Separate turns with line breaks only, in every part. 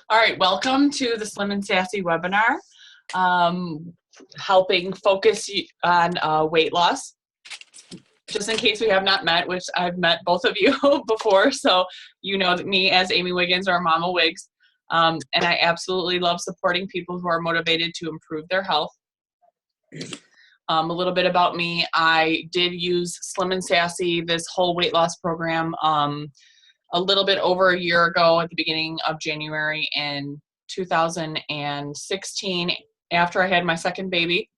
All right, welcome to the Slim and Sassy webinar, helping focus on weight loss. Just in case we have not met, which I've met both of you before, so you know me as Amy Wiggins or Mama Wiggs, and I absolutely love supporting people who are motivated to improve their health. A little bit about me: I did use Slim and Sassy, this whole weight loss program, a little bit over a year ago at the beginning of January in 2016 after I had my second baby.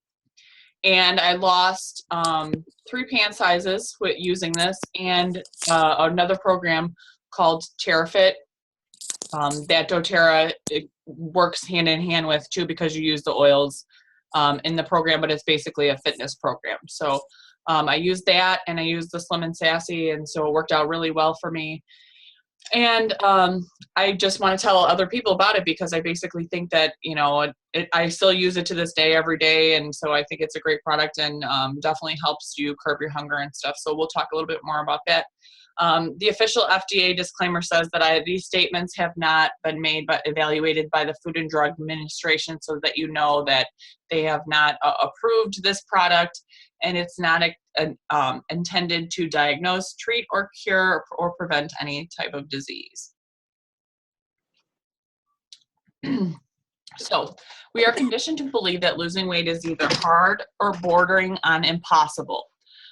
And I lost 3 pant sizes with using this, and another program called TerraFit that doTERRA works hand in hand with too, because you use the oils in the program, but it's basically a fitness program. So I used that, and I used the Slim and Sassy, and so it worked out really well for me. And I just want to tell other people about it, because I basically think that, you know, I still use it to this day every day. And so I think it's a great product, and definitely helps you curb your hunger and stuff. So we'll talk a little bit more about that. The official FDA disclaimer says that these statements have not been made but evaluated by the Food and Drug Administration, so that you know that they have not approved this product, and it's not intended to diagnose, treat, or cure or prevent any type of disease. So we are conditioned to believe that losing weight is either hard or bordering on impossible.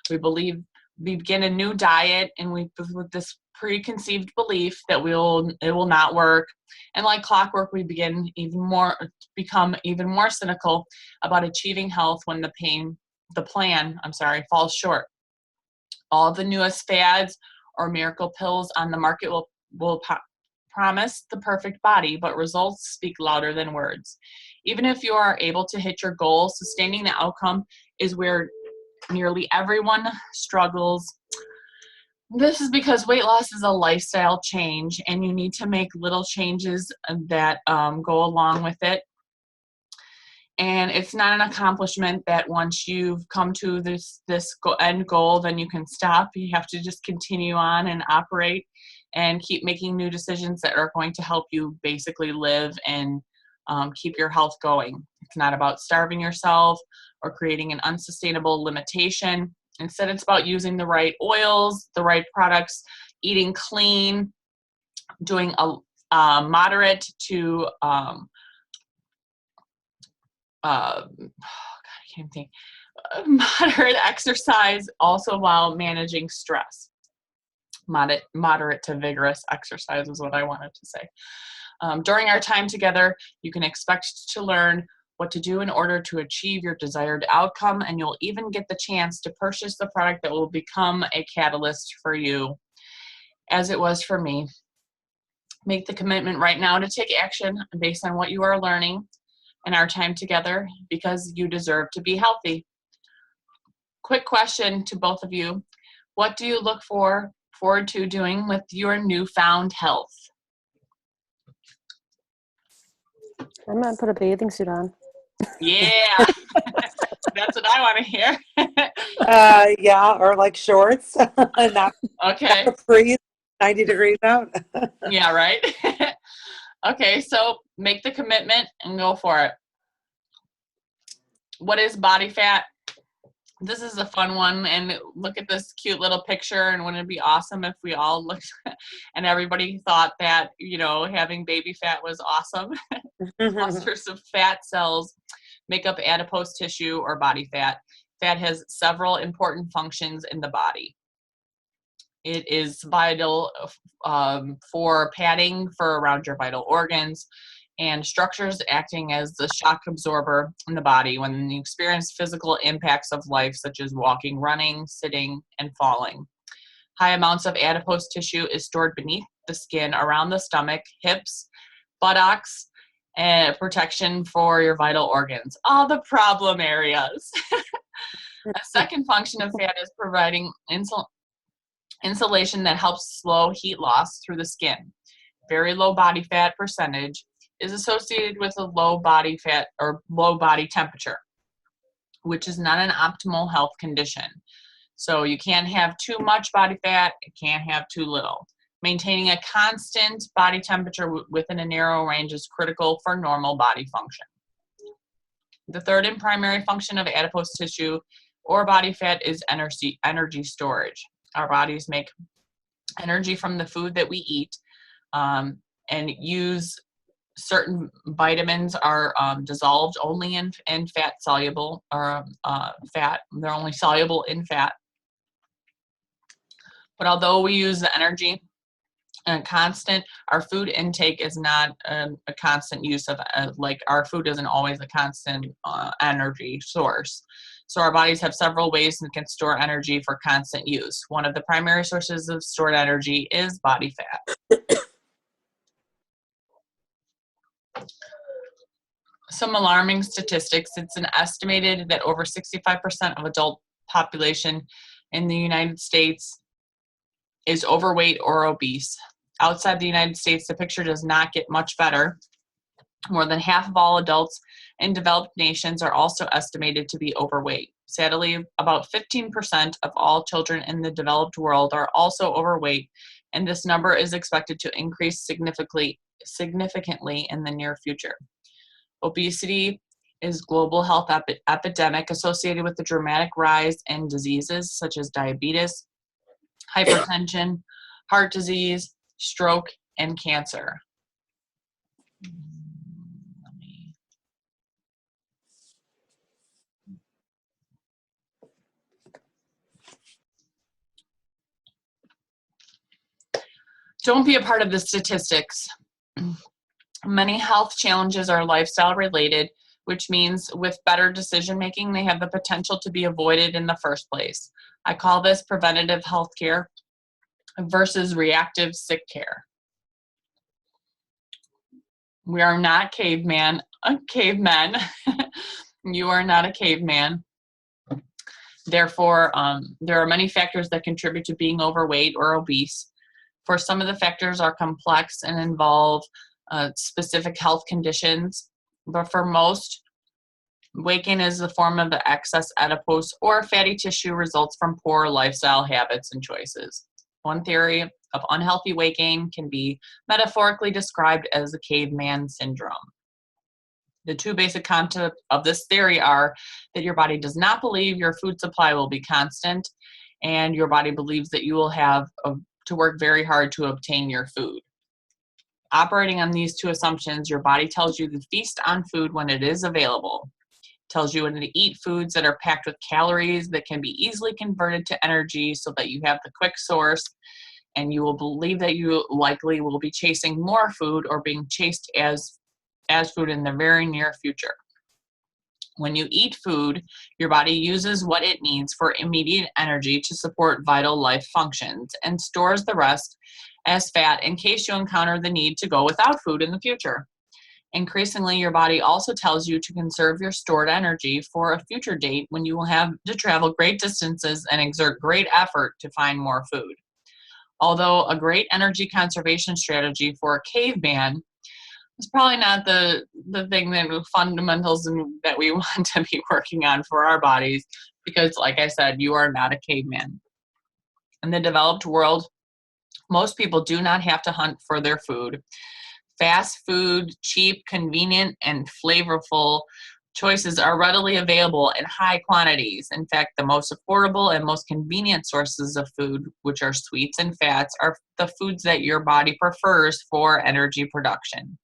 We believe we begin a new diet, and with this preconceived belief that it will not work. And like clockwork, we become even more cynical about achieving health when the plan falls short. All of the newest fads or miracle pills on the market will promise the perfect body, but results speak louder than words. Even if you are able to hit your goal, sustaining the outcome is where nearly everyone struggles. This is because weight loss is a lifestyle change, and you need to make little changes that go along with it. And it's not an accomplishment that once you've come to this end goal, then you can stop. You have to just continue on and operate and keep making new decisions that are going to help you basically live and keep your health going. It's not about starving yourself or creating an unsustainable limitation. Instead, it's about using the right oils, the right products, eating clean, doing a moderate to moderate exercise, also while managing stress. Moderate to vigorous exercise is what I wanted to say. During our time together, you can expect to learn what to do in order to achieve your desired outcome, and you'll even get the chance to purchase the product that will become a catalyst for you, as it was for me. Make the commitment right now to take action based on what you are learning in our time together, because you deserve to be healthy. Quick question to both of you: what do you look forward to doing with your newfound health?
I'm gonna put a bathing suit on.
Yeah, that's what I want to hear.
Yeah, or like shorts. not
Okay.
freeze, 90 degrees out.
Yeah, right. Okay, so make the commitment and go for it. What is body fat? This is a fun one, and look at this cute little picture, and wouldn't it be awesome if we all looked and everybody thought that, you know, having baby fat was awesome. Clusters of fat cells make up adipose tissue or body fat. Fat has several important functions in the body. It is vital for padding for around your vital organs and structures, acting as the shock absorber in the body when you experience physical impacts of life, such as walking, running, sitting, and falling. High amounts of adipose tissue is stored beneath the skin around the stomach, hips, buttocks, and protection for your vital organs. All the problem areas. A second function of fat is providing insulation that helps slow heat loss through the skin. Very low body fat percentage is associated with a low body fat or low body temperature, which is not an optimal health condition. So you can't have too much body fat, you can't have too little. Maintaining a constant body temperature within a narrow range is critical for normal body function. The third and primary function of adipose tissue or body fat is energy storage. Our bodies make energy from the food that we eat, and use certain vitamins are dissolved only in fat soluble or fat. They're only soluble in fat. But although we use the energy constant, our food intake is not a constant use of, like our food isn't always a constant energy source. So our bodies have several ways that can store energy for constant use. One of the primary sources of stored energy is body fat. Some alarming statistics. It's an estimated that over 65% of adult population in the United States is overweight or obese. Outside the United States, the picture does not get much better. More than half of all adults in developed nations are also estimated to be overweight. Sadly, about 15% of all children in the developed world are also overweight, and this number is expected to increase significantly in the near future. Obesity is global health epidemic associated with the dramatic rise in diseases such as diabetes, hypertension, heart disease, stroke, and cancer. Don't be a part of the statistics. Many health challenges are lifestyle related, which means with better decision making, they have the potential to be avoided in the first place. I call this preventative health care versus reactive sick care. We are not cavemen. You are not a caveman. Therefore, there are many factors that contribute to being overweight or obese. For some of the factors are complex and involve specific health conditions, but for most, weight gain is the form of the excess adipose or fatty tissue results from poor lifestyle habits and choices. One theory of unhealthy weight gain can be metaphorically described as the caveman syndrome. The two basic concepts of this theory are that your body does not believe your food supply will be constant, and your body believes that you will have to work very hard to obtain your food. Operating on these two assumptions, your body tells you to feast on food when it is available. It tells you when to eat foods that are packed with calories that can be easily converted to energy so that you have the quick source, and you will believe that you likely will be chasing more food or being chased as food in the very near future. When you eat food, your body uses what it needs for immediate energy to support vital life functions and stores the rest as fat in case you encounter the need to go without food in the future. Increasingly, your body also tells you to conserve your stored energy for a future date when you will have to travel great distances and exert great effort to find more food. Although a great energy conservation strategy for a caveman, it's probably not the thing that fundamentals that we want to be working on for our bodies, because like I said, you are not a caveman. In the developed world, most people do not have to hunt for their food. Fast food, cheap, convenient, and flavorful choices are readily available in high quantities. In fact, the most affordable and most convenient sources of food, which are sweets and fats, are the foods that your body prefers for energy production.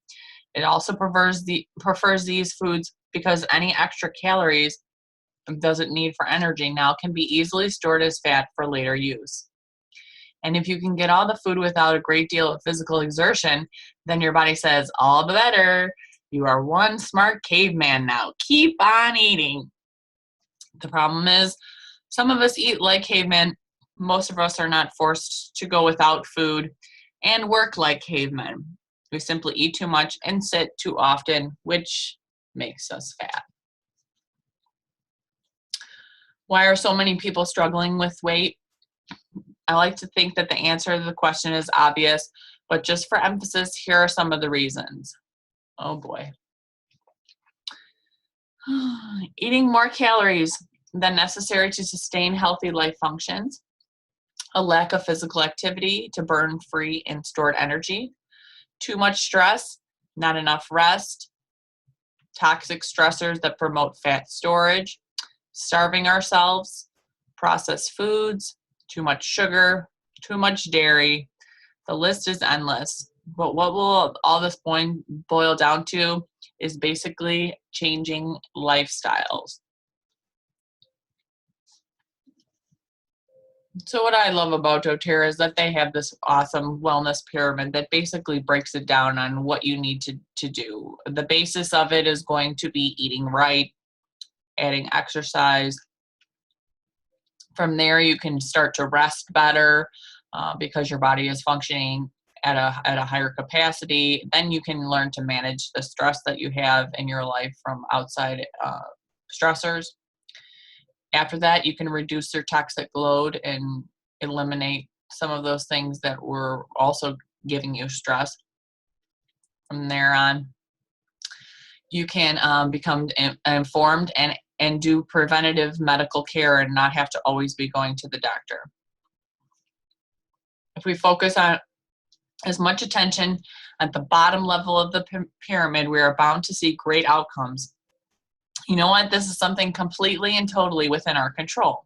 It also prefers these foods because any extra calories it doesn't need for energy now can be easily stored as fat for later use. And if you can get all the food without a great deal of physical exertion, then your body says, all the better. You are one smart caveman now. Keep on eating. The problem is, some of us eat like cavemen. Most of us are not forced to go without food and work like cavemen. We simply eat too much and sit too often, which makes us fat. Why are so many people struggling with weight? I like to think that the answer to the question is obvious, but just for emphasis, here are some of the reasons. Oh boy. Eating more calories than necessary to sustain healthy life functions. a lack of physical activity to burn free and stored energy, too much stress, not enough rest, toxic stressors that promote fat storage, starving ourselves, processed foods, too much sugar, too much dairy. The list is endless. But what will all this boil down to is basically changing lifestyles. So what I love about doTERRA is that they have this awesome wellness pyramid that basically breaks it down on what you need to do. The basis of it is going to be eating right, adding exercise. From there, you can start to rest better because your body is functioning at a higher capacity. Then you can learn to manage the stress that you have in your life from outside stressors. After that, you can reduce your toxic load and eliminate some of those things that were also giving you stress. From there on, you can become informed and do preventative medical care and not have to always be going to the doctor. If we focus on as much attention at the bottom level of the pyramid, we are bound to see great outcomes. You know what? This is something completely and totally within our control.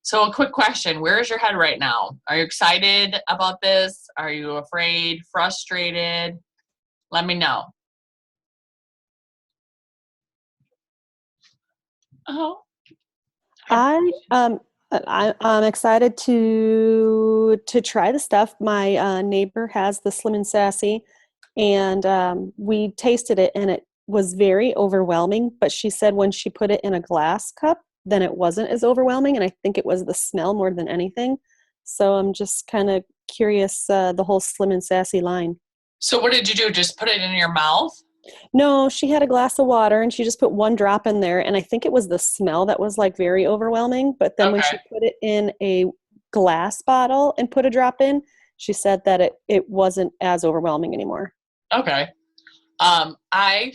So a quick question, where is your head right now? Are you excited about this? Are you afraid, frustrated? Let me know. Oh.
I'm excited to try the stuff. My neighbor has the Slim and Sassy, and we tasted it, and it was very overwhelming. But she said when she put it in a glass cup, then it wasn't as overwhelming, and I think it was the smell more than anything. So I'm just kind of curious, the whole Slim and Sassy line.
So what did you do? Just put it in your mouth?
No, she had a glass of water and she just put one drop in there. And I think it was the smell that was like very overwhelming. But then when she
Okay.
put it in a glass bottle and put a drop in, she said that it wasn't as overwhelming anymore.
Okay. I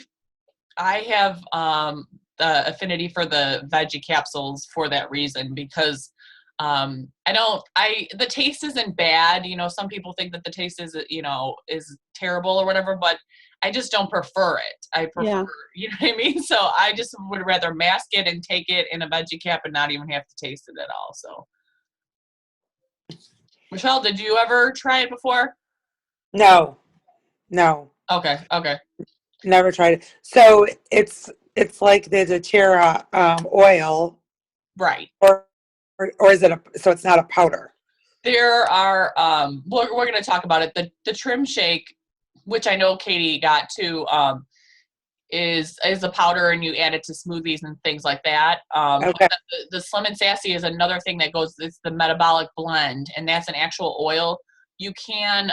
have the affinity for the veggie capsules for that reason because the taste isn't bad. You know, some people think that the taste is terrible or whatever, but I just don't prefer it. I prefer,
Yeah.
you know what I mean? So I just would rather mask it and take it in a veggie cap and not even have to taste it at all. So, Michelle, did you ever try it before?
No,
Okay.
never tried it. So it's like the doTERRA oil,
Right.
or is it so it's not a powder?
There are, we're going to talk about it. The trim shake, which I know Katie got too, is a powder and you add it to smoothies and things like that.
Okay.
The Slim and Sassy is another thing that goes, it's the metabolic blend, and that's an actual oil. You can,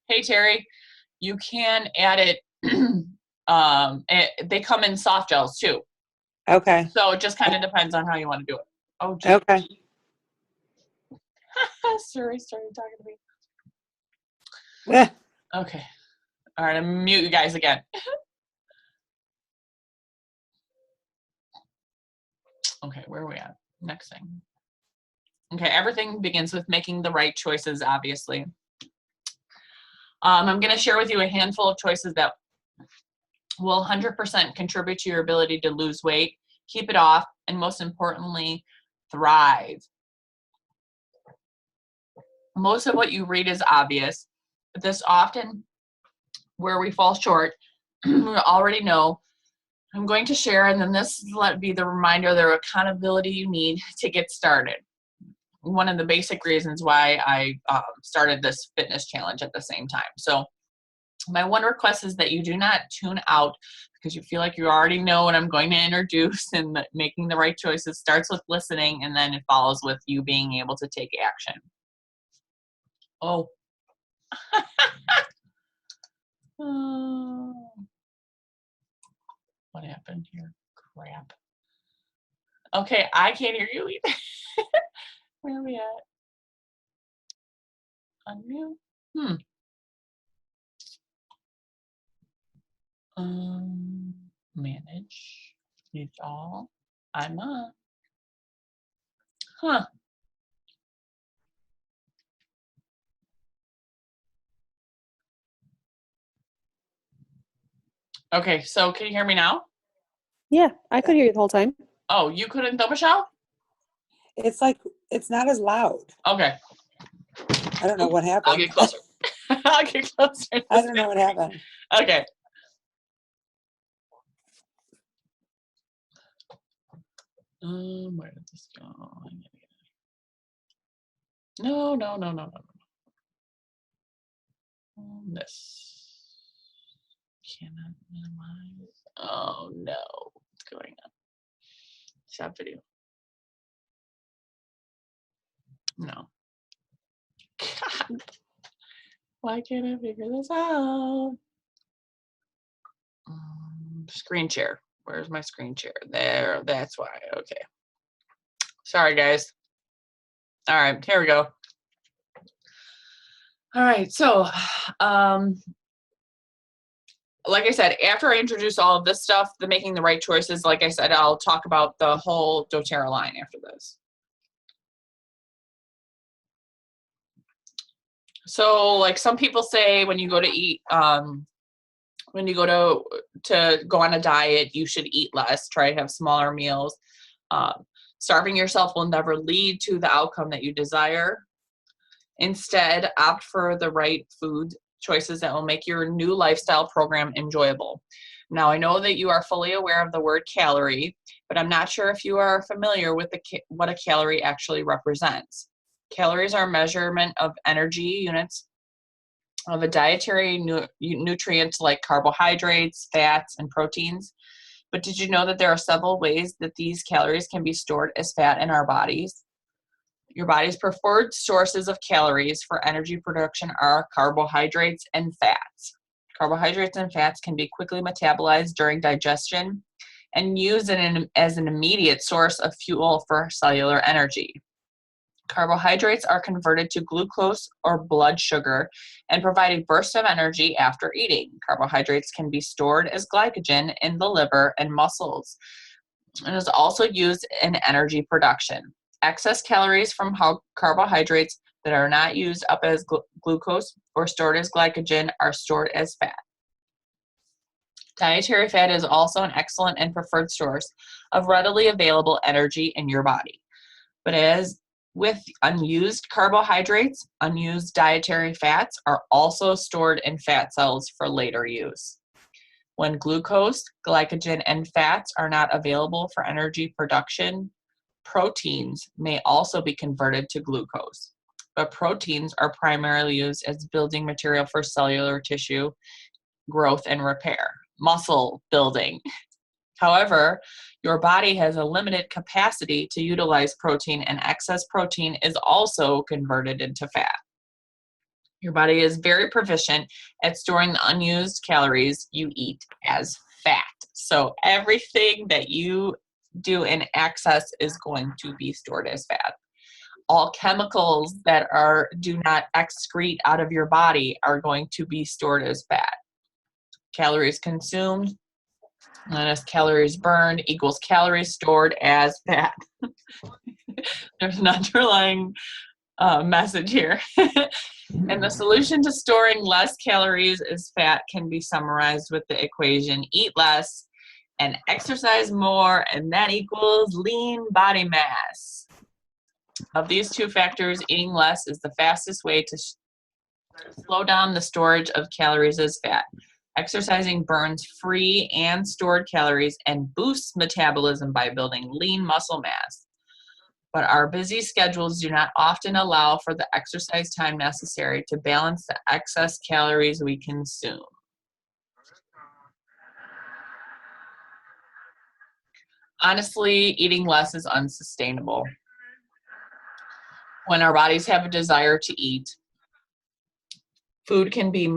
hey Terry, you can add it, they come in soft gels too.
Okay.
So it just kind of depends on how you want to do it. Oh, geez.
Okay.
Siri started talking to me.
Eh,
Okay. All right, I'm mute you guys again. Okay, where are we at? Next thing. Okay, everything begins with making the right choices, obviously. I'm going to share with you a handful of choices that will 100% contribute to your ability to lose weight, keep it off, and most importantly, thrive. Most of what you read is obvious, but this often where we fall short, we already know. I'm going to share, and then this let be the reminder, the accountability you need to get started. One of the basic reasons why I started this fitness challenge at the same time. So my one request is that you do not tune out because you feel like you already know what I'm going to introduce, and that making the right choices starts with listening, and then it follows with you being able to take action. Oh. Oh. What happened here? Crap. Okay, I can't hear you either. Where are we at? Unmute? Manage. Use all. I'm on. Huh. Okay, so can you hear me now?
Yeah, I could hear you the whole time.
Oh, you couldn't though, Michelle?
It's like, it's not as loud.
Okay,
I don't know what
I'll
happened.
get closer. I'll get closer.
I don't know what happened.
Okay. Where did this go? No, no, no, no, no. This cannot minimize. Oh no, what's going on? Stop video. No. God, why can't I figure this out? Screen share. Where's my screen share? There, that's why. Okay. Sorry, guys. All right, here we go. All right, so, like I said, after I introduce all of this stuff, the making the right choices, like I said, I'll talk about the whole doTERRA line after this. So, like some people say, when you go to eat, when you go to go on a diet, you should eat less. Try to have smaller meals. Starving yourself will never lead to the outcome that you desire. Instead, opt for the right food choices that will make your new lifestyle program enjoyable. Now, I know that you are fully aware of the word calorie, but I'm not sure if you are familiar with what a calorie actually represents. Calories are a measurement of energy units of a dietary nutrient like carbohydrates, fats, and proteins. But did you know that there are several ways that these calories can be stored as fat in our bodies? Your body's preferred sources of calories for energy production are carbohydrates and fats. Carbohydrates and fats can be quickly metabolized during digestion and used as an immediate source of fuel for cellular energy. Carbohydrates are converted to glucose or blood sugar and provide a burst of energy after eating. Carbohydrates can be stored as glycogen in the liver and muscles and is also used in energy production. Excess calories from carbohydrates that are not used up as glucose or stored as glycogen are stored as fat. Dietary fat is also an excellent and preferred source of readily available energy in your body. But as with unused carbohydrates, unused dietary fats are also stored in fat cells for later use. When glucose, glycogen, and fats are not available for energy production, proteins may also be converted to glucose. But proteins are primarily used as building material for cellular tissue growth and repair, muscle building. However, your body has a limited capacity to utilize protein, and excess protein is also converted into fat. Your body is very proficient at storing the unused calories you eat as fat. So everything that you do in excess is going to be stored as fat. All chemicals that do not excrete out of your body are going to be stored as fat. Calories consumed minus calories burned equals calories stored as fat. There's an underlying message here. And the solution to storing less calories as fat can be summarized with the equation: eat less and exercise more, and that equals lean body mass. Of these two factors, eating less is the fastest way to slow down the storage of calories as fat. Exercising burns free and stored calories and boosts metabolism by building lean muscle mass. But our busy schedules do not often allow for the exercise time necessary to balance the excess calories we consume. Honestly, eating less is unsustainable. When our bodies have a desire to eat, food can be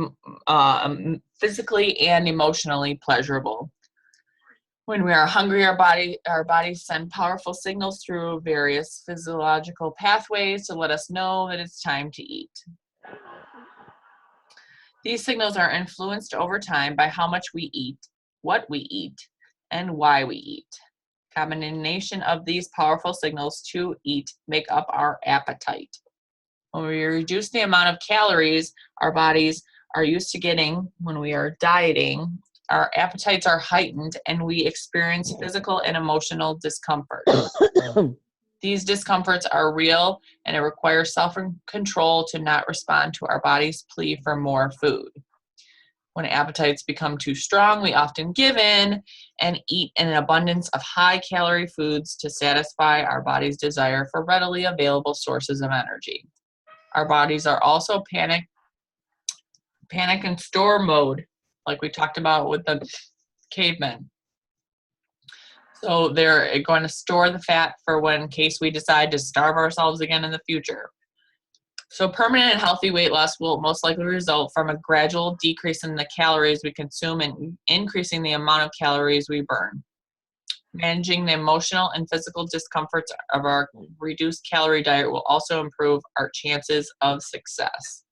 physically and emotionally pleasurable. When we are hungry, our bodies send powerful signals through various physiological pathways to let us know that it's time to eat. These signals are influenced over time by how much we eat, what we eat, and why we eat. Combination of these powerful signals to eat make up our appetite. When we reduce the amount of calories our bodies are used to getting when we are dieting, our appetites are heightened and we experience physical and emotional discomfort. These discomforts are real, and it requires self-control to not respond to our body's plea for more food. When appetites become too strong, we often give in and eat an abundance of high-calorie foods to satisfy our body's desire for readily available sources of energy. Our bodies are also panic and store mode, like we talked about with the cavemen. So they're going to store the fat for when in case we decide to starve ourselves again in the future. So permanent and healthy weight loss will most likely result from a gradual decrease in the calories we consume and increasing the amount of calories we burn. Managing the emotional and physical discomforts of our reduced calorie diet will also improve our chances of success.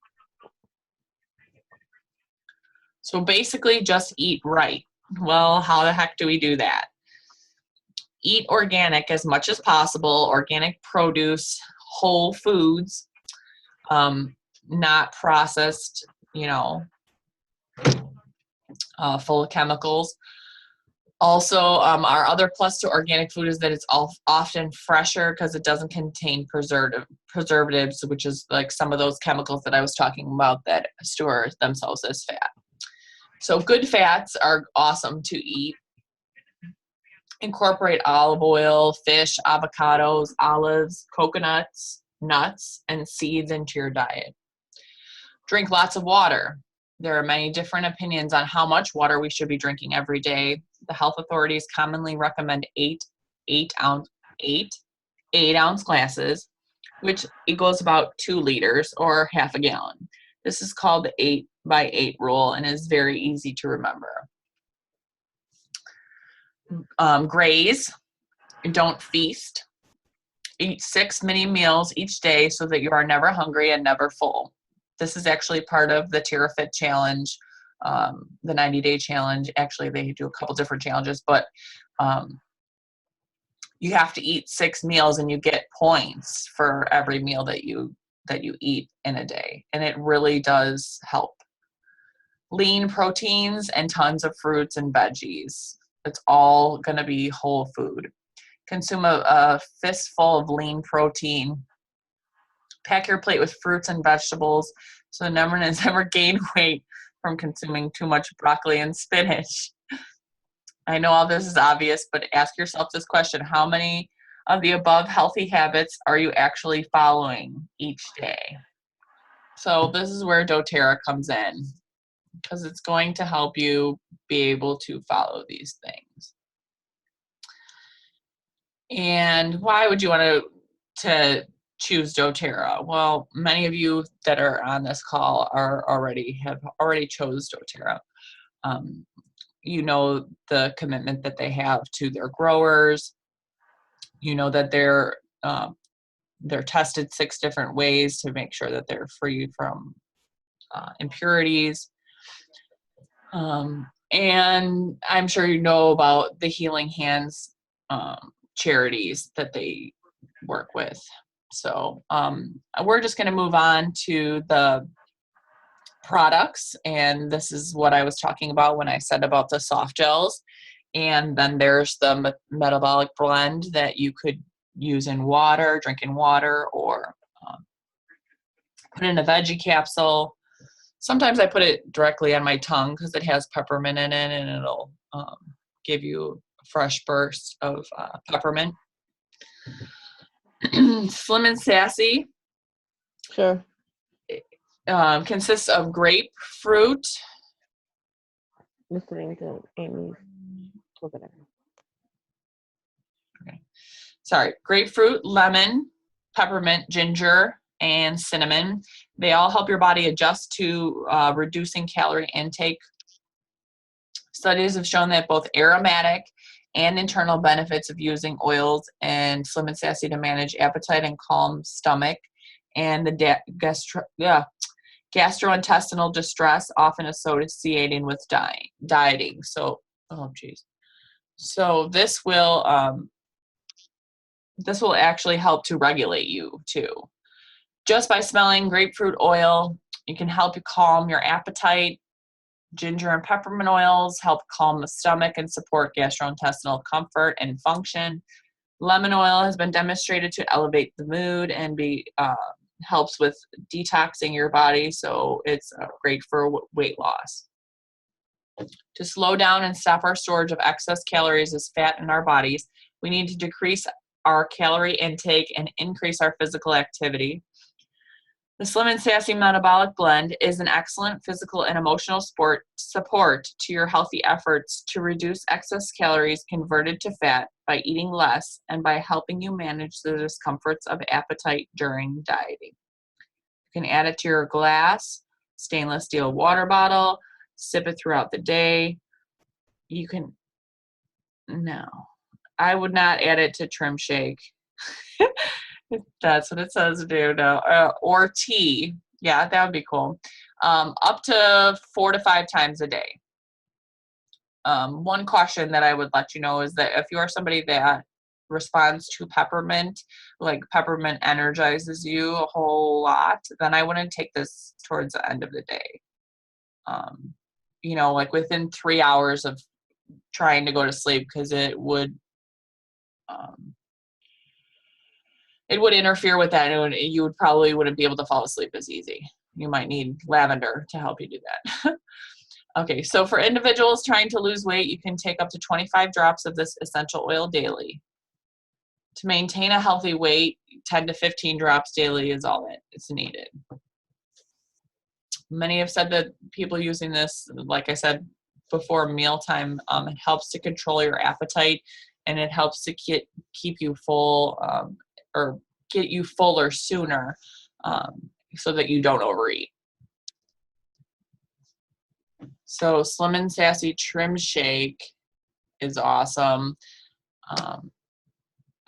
So basically just eat right. Well, how the heck do we do that? Eat organic as much as possible, organic produce, whole foods, not processed, full of chemicals. Also, our other plus to organic food is that it's often fresher because it doesn't contain preservatives, which is like some of those chemicals that I was talking about that store themselves as fat. So good fats are awesome to eat. Incorporate olive oil, fish, avocados, olives, coconuts, nuts, and seeds into your diet. Drink lots of water. There are many different opinions on how much water we should be drinking every day. The health authorities commonly recommend 8 ounce glasses, which equals about 2 liters or half a gallon. This is called the 8 by 8 rule and is very easy to remember. Graze, don't feast. Eat 6 mini meals each day so that you are never hungry and never full. This is actually part of the DoTERRA Fit Challenge, the 90-day challenge. Actually, they do a couple different challenges, but you have to eat 6 meals and you get points for every meal that you eat in a day, and it really does help. Lean proteins and tons of fruits and veggies. It's all going to be whole food. Consume a fistful of lean protein. Pack your plate with fruits and vegetables so no one has ever gained weight from consuming too much broccoli and spinach. I know all this is obvious, but ask yourself this question: how many of the above healthy habits are you actually following each day? So this is where doTERRA comes in, because it's going to help you be able to follow these things. And why would you want to choose doTERRA? Well, many of you that are on this call have already chose doTERRA. You know the commitment that they have to their growers. You know that they're tested 6 different ways to make sure that they're free from impurities. And I'm sure you know about the Healing Hands charities that they work with. So we're just going to move on to the products, and this is what I was talking about when I said about the soft gels. And then there's the metabolic blend that you could use in water, drink in water, or put in a veggie capsule. Sometimes I put it directly on my tongue because it has peppermint in it, and it'll give you a fresh burst of peppermint. Slim and Sassy.
Sure.
Consists of grapefruit.
Listening to Amy. Okay.
Sorry, grapefruit, lemon, peppermint, ginger, and cinnamon. They all help your body adjust to reducing calorie intake. Studies have shown that both aromatic and internal benefits of using oils and Slim and Sassy to manage appetite and calm stomach, and the gastrointestinal distress often associating with dieting. So, So this will actually help to regulate you too. Just by smelling grapefruit oil, you can help you calm your appetite, Ginger and peppermint oils help calm the stomach and support gastrointestinal comfort and function. Lemon oil has been demonstrated to elevate the mood and helps with detoxing your body, so it's great for weight loss. To slow down and stop our storage of excess calories as fat in our bodies, we need to decrease our calorie intake and increase our physical activity. The Slim and Sassy Metabolic Blend is an excellent physical and emotional support to your healthy efforts to reduce excess calories converted to fat by eating less and by helping you manage the discomforts of appetite during dieting. You can add it to your glass, stainless steel water bottle, sip it throughout the day. No, I would not add it to trim shake. That's what it says to do. No, or tea. Yeah, that would be cool. Up to 4 to 5 times a day. One caution that I would let you know is that if you are somebody that responds to peppermint, like peppermint energizes you a whole lot, then I wouldn't take this towards the end of the day. Like within 3 hours of trying to go to sleep, because it would interfere with that, and you would probably wouldn't be able to fall asleep as easy. You might need lavender to help you do that. Okay, so for individuals trying to lose weight, you can take up to 25 drops of this essential oil daily. To maintain a healthy weight, 10 to 15 drops daily is all that is needed. Many have said that people using this, like I said before, mealtime, it helps to control your appetite, and it helps to keep you full, or get you fuller sooner, so that you don't overeat. So Slim and Sassy Trim Shake is awesome.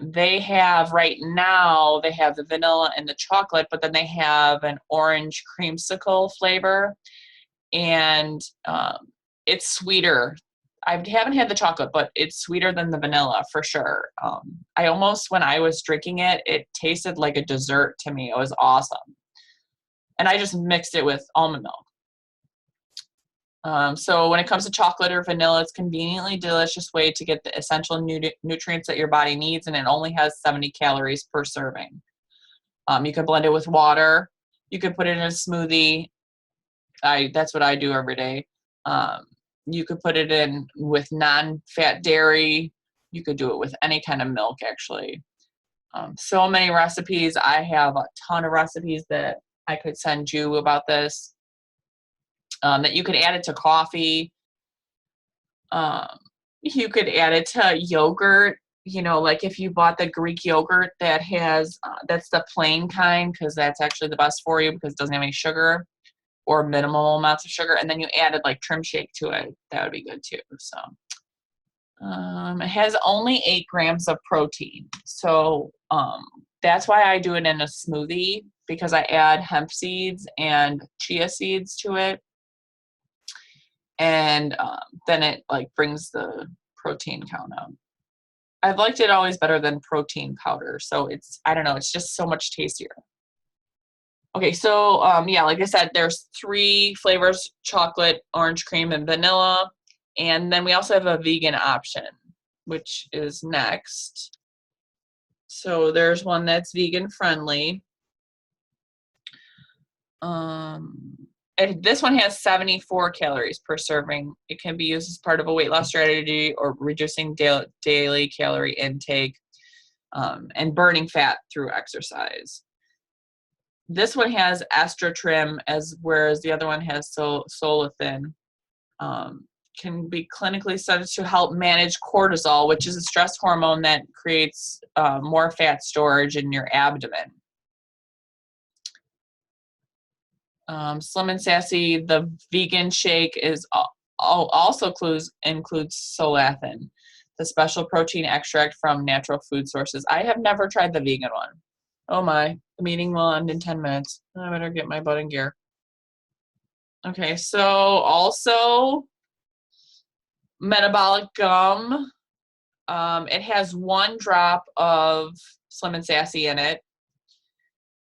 Right now they have the vanilla and the chocolate, but then they have an orange creamsicle flavor, and it's sweeter. I haven't had the chocolate, but it's sweeter than the vanilla for sure. When I was drinking it, it tasted like a dessert to me. It was awesome. And I just mixed it with almond milk. So when it comes to chocolate or vanilla, it's a conveniently delicious way to get the essential nutrients that your body needs, and it only has 70 calories per serving. You can blend it with water. You could put it in a smoothie. That's what I do every day. You could put it in with non-fat dairy. You could do it with any kind of milk, actually. So many recipes. I have a ton of recipes that I could send you about this. That you could add it to coffee. You could add it to yogurt. Like if you bought the Greek yogurt that has, that's the plain kind, because that's actually the best for you because it doesn't have any sugar or minimal amounts of sugar. And then you added like trim shake to it. That would be good too. So it has only 8 grams of protein. So that's why I do it in a smoothie, because I add hemp seeds and chia seeds to it. And then it brings the protein count up. I've liked it always better than protein powder. So it's just so much tastier. Okay, so like I said, there's 3 flavors: chocolate, orange cream, and vanilla. And then we also have a vegan option, which is next. So there's one that's vegan friendly. And this one has 74 calories per serving. It can be used as part of a weight loss strategy or reducing daily calorie intake, and burning fat through exercise. This one has Trim, whereas the other one has Solathin. Can be clinically studied to help manage cortisol, which is a stress hormone that creates more fat storage in your abdomen. Slim and Sassy, the vegan shake also includes solathin, the special protein extract from natural food sources. I have never tried the vegan one. Oh my, the meeting will end in 10 minutes. I better get my butt in gear. Okay, so also Metabolic Gum. It has 1 drop of Slim and Sassy in it.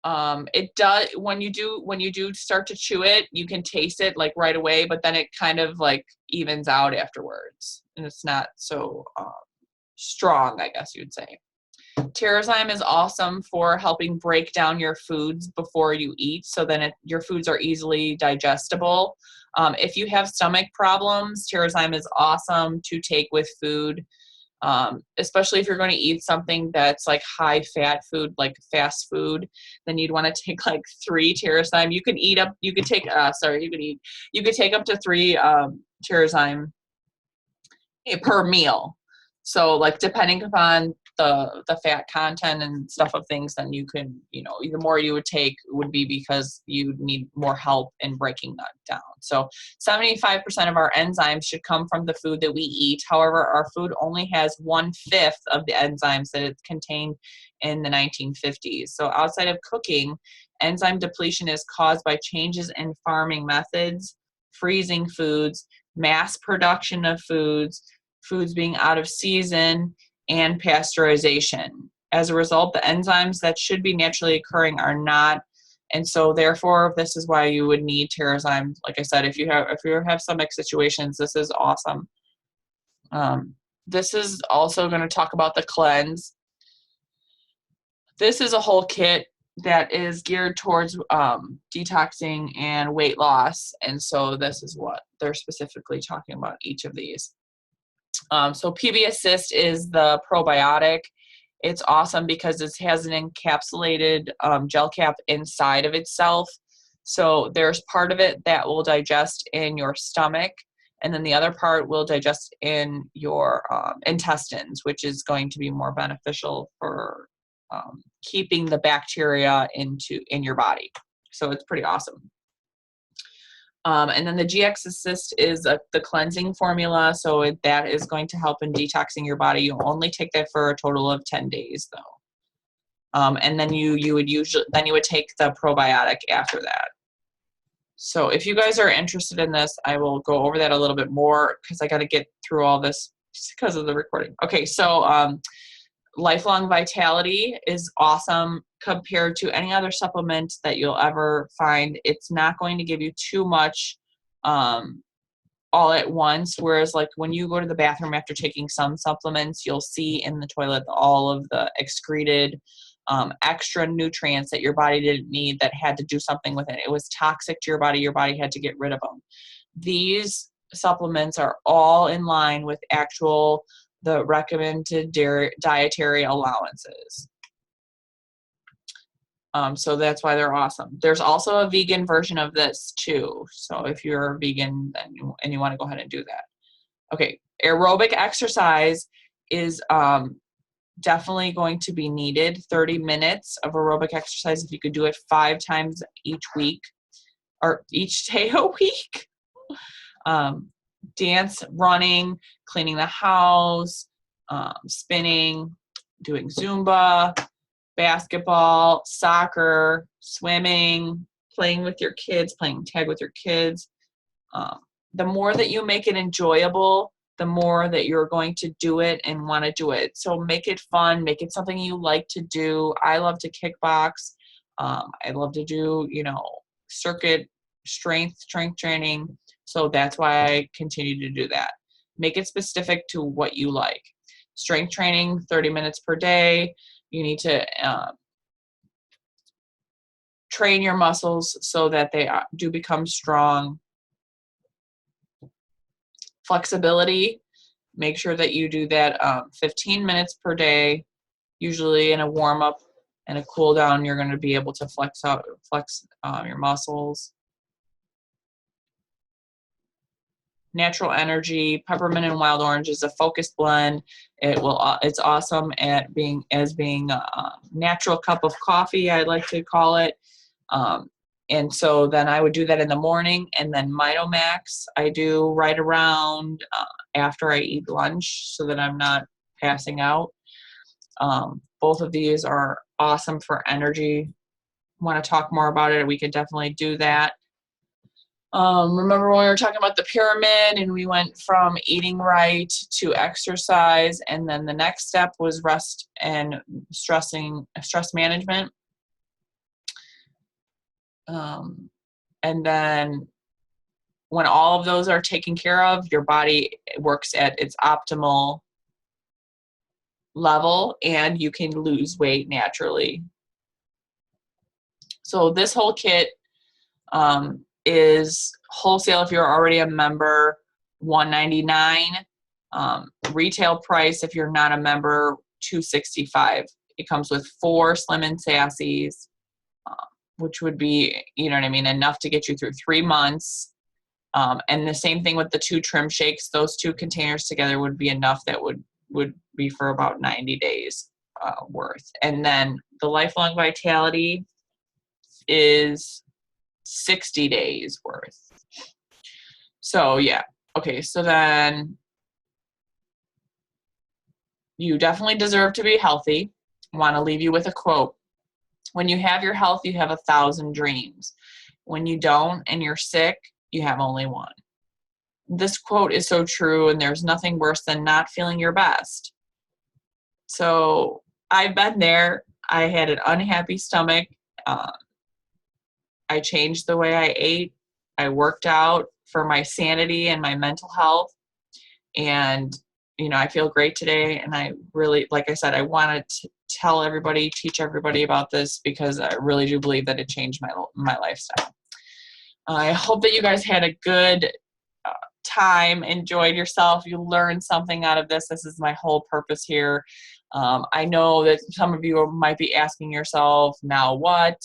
It does, when you do start to chew it, you can taste it like right away, but then it kind of like evens out afterwards, and it's not so strong, I guess you'd say. Terrazyme is awesome for helping break down your foods before you eat, so then your foods are easily digestible. If you have stomach problems, Terrazyme is awesome to take with food. Especially if you're going to eat something that's like high fat food, like fast food, then you'd want to take like 3 Terrazyme. You could take up to 3 Terrazyme per meal. So like depending upon the fat content and stuff of things, then you can, the more you would take would be because you need more help in breaking that down. So 75% of our enzymes should come from the food that we eat. However, our food only has 1/5 of the enzymes that it's contained in the 1950s. So outside of cooking, enzyme depletion is caused by changes in farming methods, freezing foods, mass production of foods being out of season, and pasteurization. As a result, the enzymes that should be naturally occurring are not, and so therefore this is why you would need Terrazyme. Like I said, if you have stomach situations, this is awesome. This is also going to talk about the cleanse. This is a whole kit that is geared towards detoxing and weight loss, and so this is what they're specifically talking about, each of these. So PB Assist is the probiotic. It's awesome because it has an encapsulated gel cap inside of itself. So there's part of it that will digest in your stomach, and then the other part will digest in your intestines, which is going to be more beneficial for keeping the bacteria in your body. So it's pretty awesome. And then the GX Assist is the cleansing formula, so that is going to help in detoxing your body. You only take that for a total of 10 days, though. And then you would take the probiotic after that. So if you guys are interested in this, I will go over that a little bit more because I got to get through all this because of the recording. Okay, so Lifelong Vitality is awesome compared to any other supplement that you'll ever find. It's not going to give you too much all at once, whereas like when you go to the bathroom after taking some supplements, you'll see in the toilet all of the excreted extra nutrients that your body didn't need, that had to do something with it. It was toxic to your body had to get rid of them. These supplements are all in line with the recommended dietary allowances. So that's why they're awesome. There's also a vegan version of this too. So if you're a vegan and you want to go ahead and do that. Okay, aerobic exercise is definitely going to be needed. 30 minutes of aerobic exercise, if you could do it 5 times each week or each day a week. Dance, running, cleaning the house, spinning, doing Zumba, basketball, soccer, swimming, playing with your kids, playing tag with your kids. The more that you make it enjoyable, the more that you're going to do it and want to do it. So make it fun, make it something you like to do. I love to kickbox. I love to do, circuit strength training. So that's why I continue to do that. Make it specific to what you like. Strength training, 30 minutes per day. You need to train your muscles so that they do become strong. Flexibility, make sure that you do that 15 minutes per day. Usually in a warm-up and a cool down, you're going to be able to flex your muscles. Natural energy, peppermint and wild orange is a focused blend. It's awesome at being a natural cup of coffee, I like to call it. And so then I would do that in the morning, and then Mitomax I do right around after I eat lunch so that I'm not passing out. Both of these are awesome for energy. Want to talk more about it, we could definitely do that. Remember when we were talking about the pyramid and we went from eating right to exercise, and then the next step was rest and stress management. And then when all of those are taken care of, your body works at its optimal level and you can lose weight naturally. So this whole kit is wholesale if you're already a member, $199. Retail price if you're not a member, $265. It comes with 4 Slim and Sassies, which would be, you know what I mean, enough to get you through 3 months. And the same thing with the 2 trim shakes. Those 2 containers together would be enough that would be for about 90 days worth. And then the Lifelong Vitality is 60 days worth. So yeah. Okay, so then you definitely deserve to be healthy. I want to leave you with a quote. When you have your health, you have 1,000 dreams. When you don't and you're sick, you have only one. This quote is so true, and there's nothing worse than not feeling your best. So I've been there. I had an unhappy stomach. I changed the way I ate. I worked out for my sanity and my mental health. And, you know, I feel great today. And I really, like I said, I wanted to tell everybody, teach everybody about this because I really do believe that it changed my lifestyle. I hope that you guys had a good time, enjoyed yourself, you learned something out of this. This is my whole purpose here. I know that some of you might be asking yourself, now what?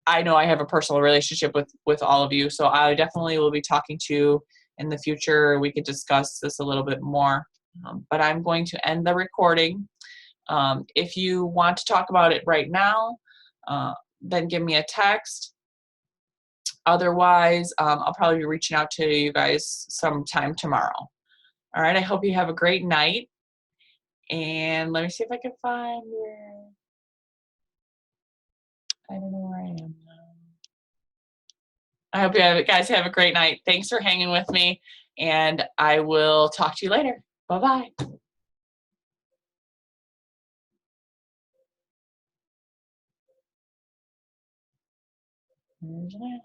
I know I have a personal relationship with all of you, so I definitely will be talking to you in the future. We could discuss this a little bit more, but I'm going to end the recording. If you want to talk about it right now, then give me a text. Otherwise, I'll probably be reaching out to you guys sometime tomorrow. All right, I hope you have a great night. And let me see if I can find where. I don't know where I am now. I hope you guys have a great night. Thanks for hanging with me, and I will talk to you later. Bye-bye. There's that.